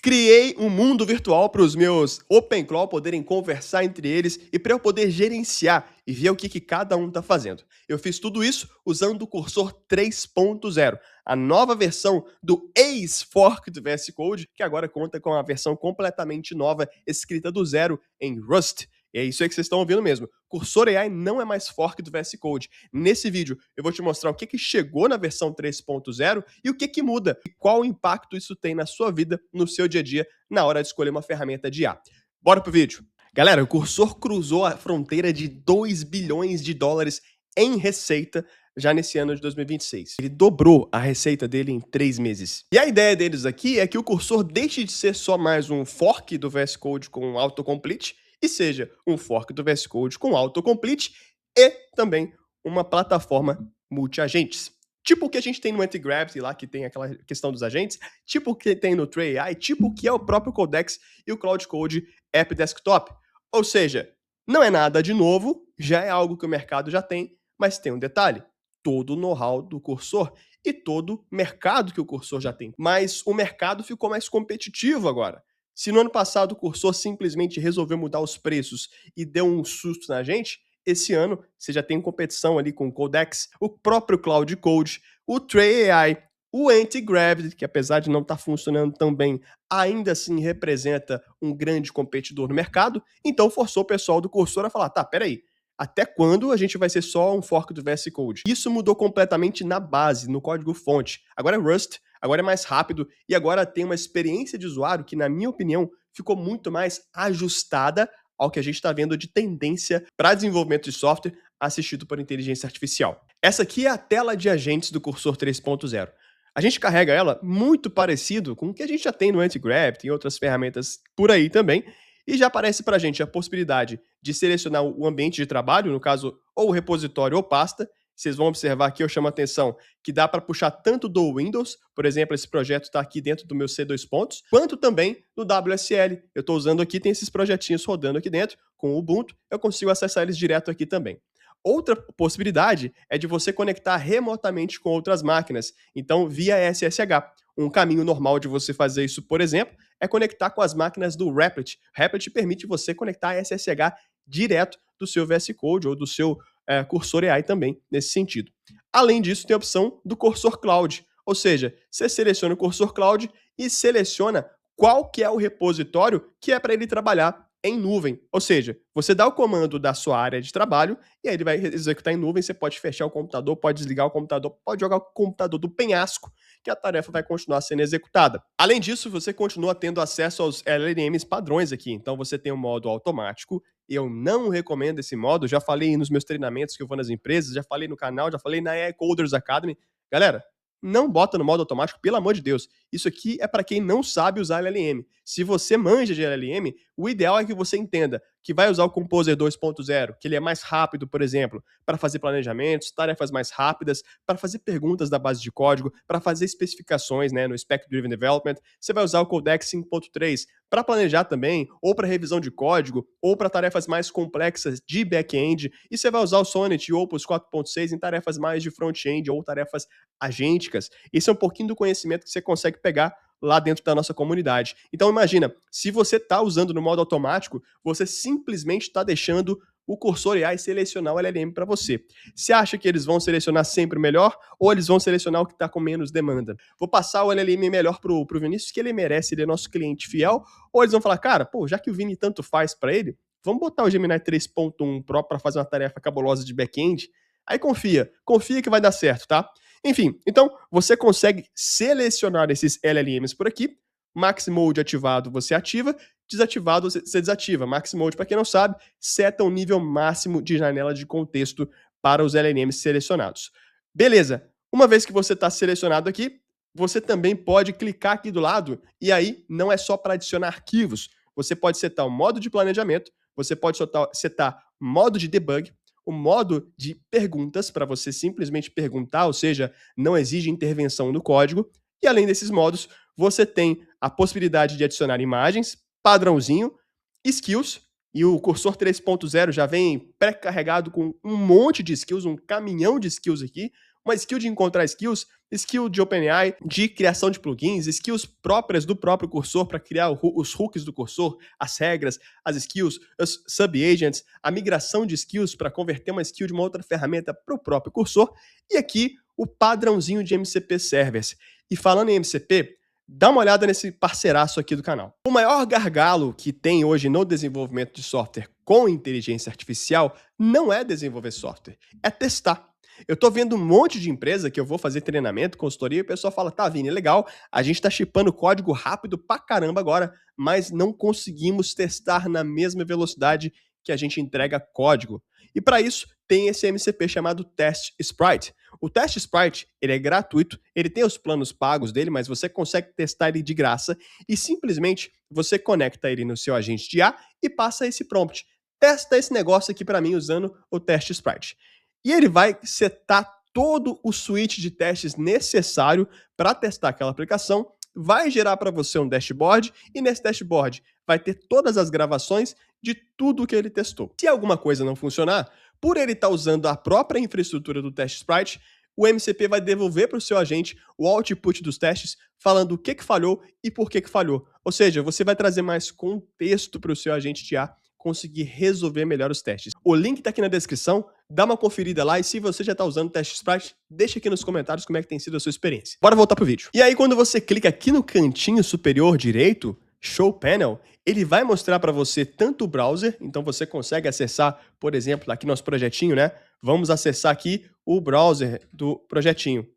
Criei um mundo virtual para os meus OpenClaw poderem conversar entre eles e para eu poder gerenciar e ver o que cada um está fazendo. Eu fiz tudo isso usando o Cursor 3.0, a nova versão do ex-fork do VS Code, que agora conta com uma versão completamente nova, escrita do zero em Rust. E é isso aí que vocês estão ouvindo mesmo. Cursor AI não é mais fork do VS Code. Nesse vídeo eu vou te mostrar o que chegou na versão 3.0 e o que muda e qual impacto isso tem na sua vida, no seu dia a dia, na hora de escolher uma ferramenta de IA. Bora pro vídeo. Galera, o Cursor cruzou a fronteira de 2 bilhões de dólares em receita já nesse ano de 2026. Ele dobrou a receita dele em 3 meses. E a ideia deles aqui é que o Cursor deixe de ser só mais um fork do VS Code com autocomplete e seja um fork do VS Code com autocomplete e também uma plataforma multi-agentes. Tipo o que a gente tem no Antigravity lá, que tem aquela questão dos agentes, tipo o que tem no Tray AI, tipo o que é o próprio Codex e o Cloud Code App Desktop. Ou seja, não é nada de novo, já é algo que o mercado já tem, mas tem um detalhe: todo o know-how do Cursor e todo o mercado que o Cursor já tem. Mas o mercado ficou mais competitivo agora. Se no ano passado o Cursor simplesmente resolveu mudar os preços e deu um susto na gente, esse ano você já tem competição ali com o Codex, o próprio Cloud Code, o Tray AI, o Antigravity, que apesar de não estar funcionando tão bem, ainda assim representa um grande competidor no mercado, então forçou o pessoal do Cursor a falar, tá, peraí, até quando a gente vai ser só um fork do VS Code? Isso mudou completamente na base, no código-fonte. Agora é Rust, agora é mais rápido e agora tem uma experiência de usuário que, na minha opinião, ficou muito mais ajustada ao que a gente está vendo de tendência para desenvolvimento de software assistido por inteligência artificial. Essa aqui é a tela de agentes do Cursor 3.0. A gente carrega ela muito parecido com o que a gente já tem no Antigravity e outras ferramentas por aí também, e já aparece para a gente a possibilidade de selecionar o ambiente de trabalho, no caso, ou o repositório ou pasta. Vocês vão observar aqui, eu chamo a atenção, que dá para puxar tanto do Windows, por exemplo, esse projeto está aqui dentro do meu C2 pontos, quanto também do WSL. Eu estou usando aqui, tem esses projetinhos rodando aqui dentro, com o Ubuntu, eu consigo acessar eles direto aqui também. Outra possibilidade é de você conectar remotamente com outras máquinas, então via SSH. Um caminho normal de você fazer isso, por exemplo, é conectar com as máquinas do Replit. Replit permite você conectar SSH direto do seu VS Code ou do seu Cursor AI também, nesse sentido. Além disso, tem a opção do Cursor Cloud, ou seja, você seleciona o Cursor Cloud e seleciona qual que é o repositório que é para ele trabalhar em nuvem. Ou seja, você dá o comando da sua área de trabalho e aí ele vai executar em nuvem, você pode fechar o computador, pode desligar o computador, pode jogar o computador do penhasco, que a tarefa vai continuar sendo executada. Além disso, você continua tendo acesso aos LLMs padrões aqui, então você tem um modo automático. Eu não recomendo esse modo, já falei nos meus treinamentos que eu vou nas empresas, já falei no canal, já falei na AI Coders Academy. Galera, não bota no modo automático, pelo amor de Deus. Isso aqui é para quem não sabe usar LLM. Se você manja de LLM, o ideal é que você entenda que vai usar o Composer 2.0, que ele é mais rápido, por exemplo, para fazer planejamentos, tarefas mais rápidas, para fazer perguntas da base de código, para fazer especificações, né, no Spec Driven Development. Você vai usar o Codex 5.3 para planejar também, ou para revisão de código, ou para tarefas mais complexas de back-end. E você vai usar o Sonnet e Opus 4.6 em tarefas mais de front-end ou tarefas agênticas. Esse é um pouquinho do conhecimento que você consegue pegar lá dentro da nossa comunidade. Então imagina, se você está usando no modo automático, você simplesmente está deixando o Cursor AI selecionar o LLM para você. Você acha que eles vão selecionar sempre o melhor ou eles vão selecionar o que está com menos demanda? Vou passar o LLM melhor pro Vinícius, que ele merece, ele é nosso cliente fiel, ou eles vão falar, cara, pô, já que o Vini tanto faz para ele, vamos botar o Gemini 3.1 Pro para fazer uma tarefa cabulosa de back-end? Aí confia que vai dar certo, tá? Enfim, então você consegue selecionar esses LLMs por aqui. Max Mode ativado você ativa, desativado você desativa. Max Mode, para quem não sabe, seta o nível máximo de janela de contexto para os LLMs selecionados. Beleza, uma vez que você está selecionado aqui, você também pode clicar aqui do lado e aí não é só para adicionar arquivos. Você pode setar o modo de planejamento, você pode setar modo de debug, o modo de perguntas, para você simplesmente perguntar, ou seja, não exige intervenção no código. E além desses modos, você tem a possibilidade de adicionar imagens, padrãozinho, skills, e o Cursor 3.0 já vem pré-carregado com um monte de skills, um caminhão de skills aqui, Uma skill de encontrar skills, skill de OpenAI, de criação de plugins, skills próprias do próprio cursor para criar os hooks do cursor, as regras, as skills, os sub-agents, a migração de skills para converter uma skill de uma outra ferramenta para o próprio cursor, e aqui o padrãozinho de MCP Servers. E falando em MCP, dá uma olhada nesse parceiraço aqui do canal. O maior gargalo que tem hoje no desenvolvimento de software com inteligência artificial não é desenvolver software, é testar. Eu tô vendo um monte de empresa que eu vou fazer treinamento, consultoria, e o pessoal fala, tá, Vini, legal, a gente tá shippando código rápido pra caramba agora, mas não conseguimos testar na mesma velocidade que a gente entrega código. E para isso, tem esse MCP chamado Test Sprite. O Test Sprite, ele é gratuito, ele tem os planos pagos dele, mas você consegue testar ele de graça e simplesmente você conecta ele no seu agente de IA e passa esse prompt. Testa esse negócio aqui para mim usando o Test Sprite. E ele vai setar todo o suite de testes necessário para testar aquela aplicação, vai gerar para você um dashboard e nesse dashboard vai ter todas as gravações de tudo que ele testou. Se alguma coisa não funcionar, por ele estar usando a própria infraestrutura do Test Sprite, o MCP vai devolver para o seu agente o output dos testes, falando o que falhou e por que falhou. Ou seja, você vai trazer mais contexto para o seu agente de IA conseguir resolver melhor os testes. O link está aqui na descrição, dá uma conferida lá e se você já está usando o Test Sprite, deixa aqui nos comentários como é que tem sido a sua experiência. Bora voltar pro vídeo. E aí quando você clica aqui no cantinho superior direito, Show Panel, ele vai mostrar para você tanto o browser, então você consegue acessar, por exemplo, aqui nosso projetinho, né? Vamos acessar aqui o browser do projetinho.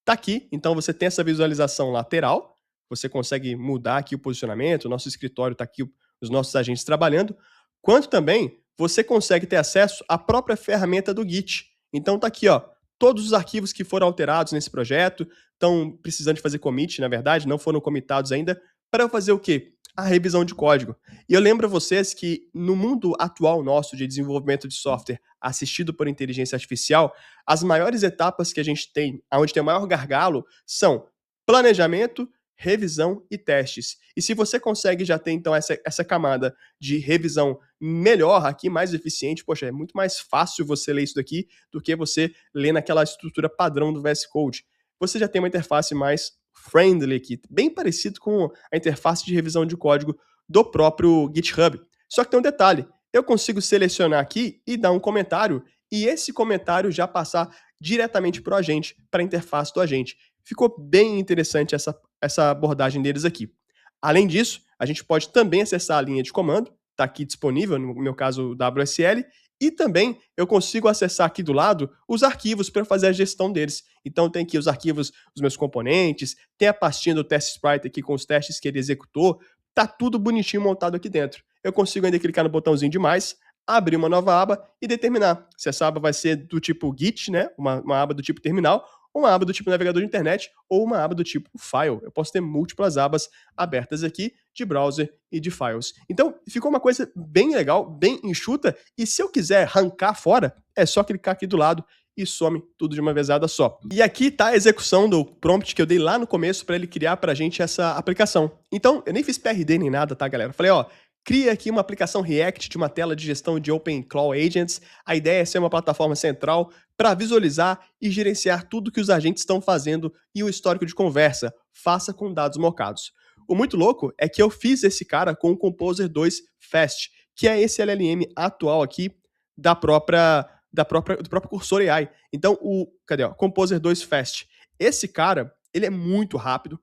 Tá aqui, então você tem essa visualização lateral, você consegue mudar aqui o posicionamento, o nosso escritório está aqui, os nossos agentes trabalhando, quanto também você consegue ter acesso à própria ferramenta do Git. Então tá aqui, ó, todos os arquivos que foram alterados nesse projeto, estão precisando de fazer commit, na verdade, não foram commitados ainda, para eu fazer o quê? A revisão de código. E eu lembro a vocês que no mundo atual nosso de desenvolvimento de software assistido por inteligência artificial, as maiores etapas que a gente tem, onde tem o maior gargalo, são planejamento, revisão e testes. E se você consegue já ter, então, essa camada de revisão melhor aqui, mais eficiente, poxa, é muito mais fácil você ler isso daqui do que você ler naquela estrutura padrão do VS Code. Você já tem uma interface mais friendly aqui, bem parecido com a interface de revisão de código do próprio GitHub. Só que tem um detalhe, eu consigo selecionar aqui e dar um comentário, e esse comentário já passar diretamente para o agente, para a interface do agente. Ficou bem interessante essa abordagem deles aqui. Além disso, a gente pode também acessar a linha de comando, está aqui disponível, no meu caso o WSL, e também eu consigo acessar aqui do lado os arquivos para fazer a gestão deles. Então tem aqui os arquivos dos meus componentes, tem a pastinha do Test Sprite aqui com os testes que ele executou, tá tudo bonitinho montado aqui dentro. Eu consigo ainda clicar no botãozinho de mais, abrir uma nova aba e determinar se essa aba vai ser do tipo Git, né, uma aba do tipo terminal, uma aba do tipo navegador de internet ou uma aba do tipo file. Eu posso ter múltiplas abas abertas aqui de browser e de files. Então, ficou uma coisa bem legal, bem enxuta, e se eu quiser arrancar fora, é só clicar aqui do lado e some tudo de uma vezada só. E aqui está a execução do prompt que eu dei lá no começo para ele criar para a gente essa aplicação. Então, eu nem fiz PRD nem nada, tá, galera? Eu falei, ó, cria aqui uma aplicação React de uma tela de gestão de OpenClaw Agents. A ideia é ser uma plataforma central para visualizar e gerenciar tudo que os agentes estão fazendo e o histórico de conversa. Faça com dados mocados. O muito louco é que eu fiz esse cara com o Composer 2 Fast, que é esse LLM atual aqui do próprio Cursor AI. Então, cadê? Ó, Composer 2 Fast. Esse cara, ele é muito rápido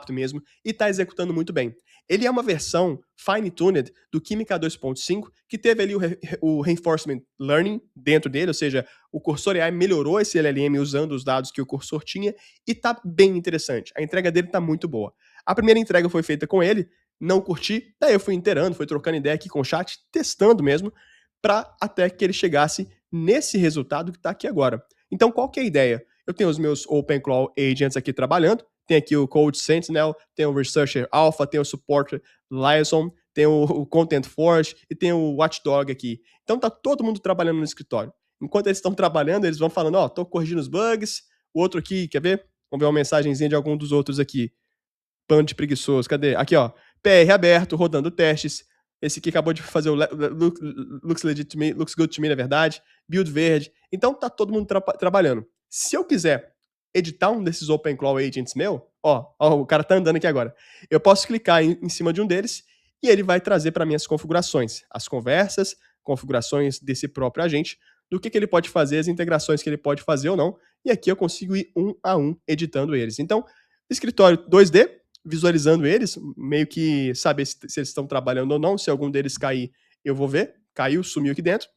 mesmo, e está executando muito bem. Ele é uma versão fine-tuned do Kimica 2.5, que teve ali o Reinforcement Learning dentro dele, ou seja, o Cursor AI melhorou esse LLM usando os dados que o Cursor tinha, e tá bem interessante. A entrega dele tá muito boa. A primeira entrega foi feita com ele, não curti, daí eu fui inteirando, fui trocando ideia aqui com o chat, testando mesmo, para até que ele chegasse nesse resultado que está aqui agora. Então, qual que é a ideia? Eu tenho os meus OpenClaw Agents aqui trabalhando, tem aqui o Code Sentinel, tem o Researcher Alpha, tem o Support Liaison, tem o Content Forge e tem o Watchdog aqui. Então tá todo mundo trabalhando no escritório. Enquanto eles estão trabalhando, eles vão falando, ó, tô corrigindo os bugs, o outro aqui, quer ver? Vamos ver uma mensagenzinha de algum dos outros aqui. Bando de preguiçoso, cadê? Aqui, ó, PR aberto, rodando testes. Esse aqui acabou de fazer o looks good to me, na verdade. Build verde. Então tá todo mundo trabalhando. Se eu quiser editar um desses OpenClaw Agents meu, ó, o cara tá andando aqui agora. Eu posso clicar em cima de um deles e ele vai trazer para mim as configurações, as conversas, configurações desse próprio agente, do que ele pode fazer, as integrações que ele pode fazer ou não, e aqui eu consigo ir um a um editando eles. Então, escritório 2D, visualizando eles, meio que saber se eles estão trabalhando ou não, se algum deles cair, eu vou ver, caiu, sumiu aqui dentro,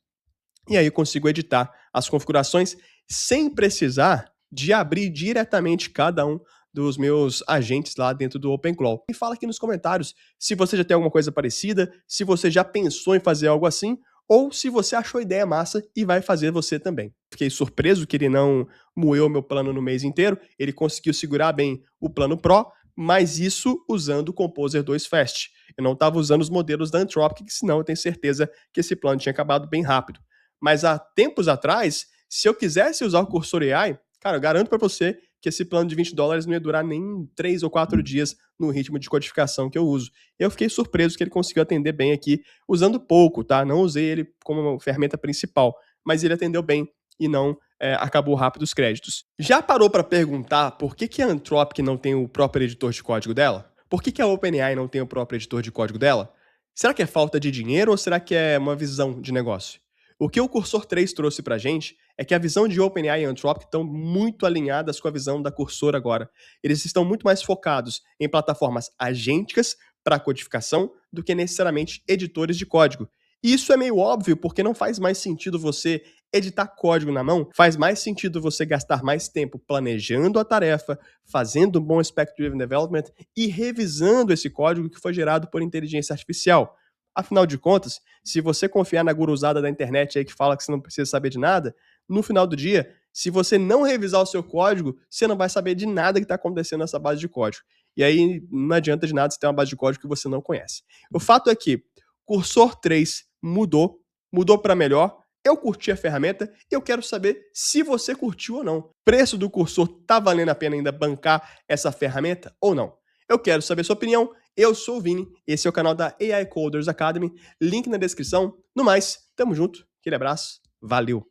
e aí eu consigo editar as configurações sem precisar de abrir diretamente cada um dos meus agentes lá dentro do OpenClaw. E fala aqui nos comentários se você já tem alguma coisa parecida, se você já pensou em fazer algo assim, ou se você achou a ideia massa e vai fazer você também. Fiquei surpreso que ele não moeu meu plano no mês inteiro, ele conseguiu segurar bem o plano Pro, mas isso usando o Composer 2 Fast. Eu não estava usando os modelos da Anthropic, senão eu tenho certeza que esse plano tinha acabado bem rápido. Mas há tempos atrás, se eu quisesse usar o Cursor AI, cara, eu garanto para você que esse plano de $20 não ia durar nem 3 ou 4 dias no ritmo de codificação que eu uso. Eu fiquei surpreso que ele conseguiu atender bem aqui, usando pouco, tá? Não usei ele como ferramenta principal, mas ele atendeu bem e não acabou rápido os créditos. Já parou para perguntar por que a Anthropic não tem o próprio editor de código dela? Por que a OpenAI não tem o próprio editor de código dela? Será que é falta de dinheiro ou será que é uma visão de negócio? O que o Cursor 3 trouxe pra gente é que a visão de OpenAI e Anthropic estão muito alinhadas com a visão da Cursor agora. Eles estão muito mais focados em plataformas agênticas para codificação do que necessariamente editores de código. E isso é meio óbvio porque não faz mais sentido você editar código na mão, faz mais sentido você gastar mais tempo planejando a tarefa, fazendo um bom Spec-Driven Development e revisando esse código que foi gerado por inteligência artificial. Afinal de contas, se você confiar na guruzada da internet aí que fala que você não precisa saber de nada, no final do dia, se você não revisar o seu código, você não vai saber de nada que está acontecendo nessa base de código. E aí não adianta de nada você ter uma base de código que você não conhece. O fato é que Cursor 3 mudou para melhor. Eu curti a ferramenta e eu quero saber se você curtiu ou não. Preço do cursor tá valendo a pena ainda bancar essa ferramenta ou não? Eu quero saber sua opinião. Eu sou o Vini, esse é o canal da AI Coders Academy, link na descrição. No mais, tamo junto, aquele abraço, valeu!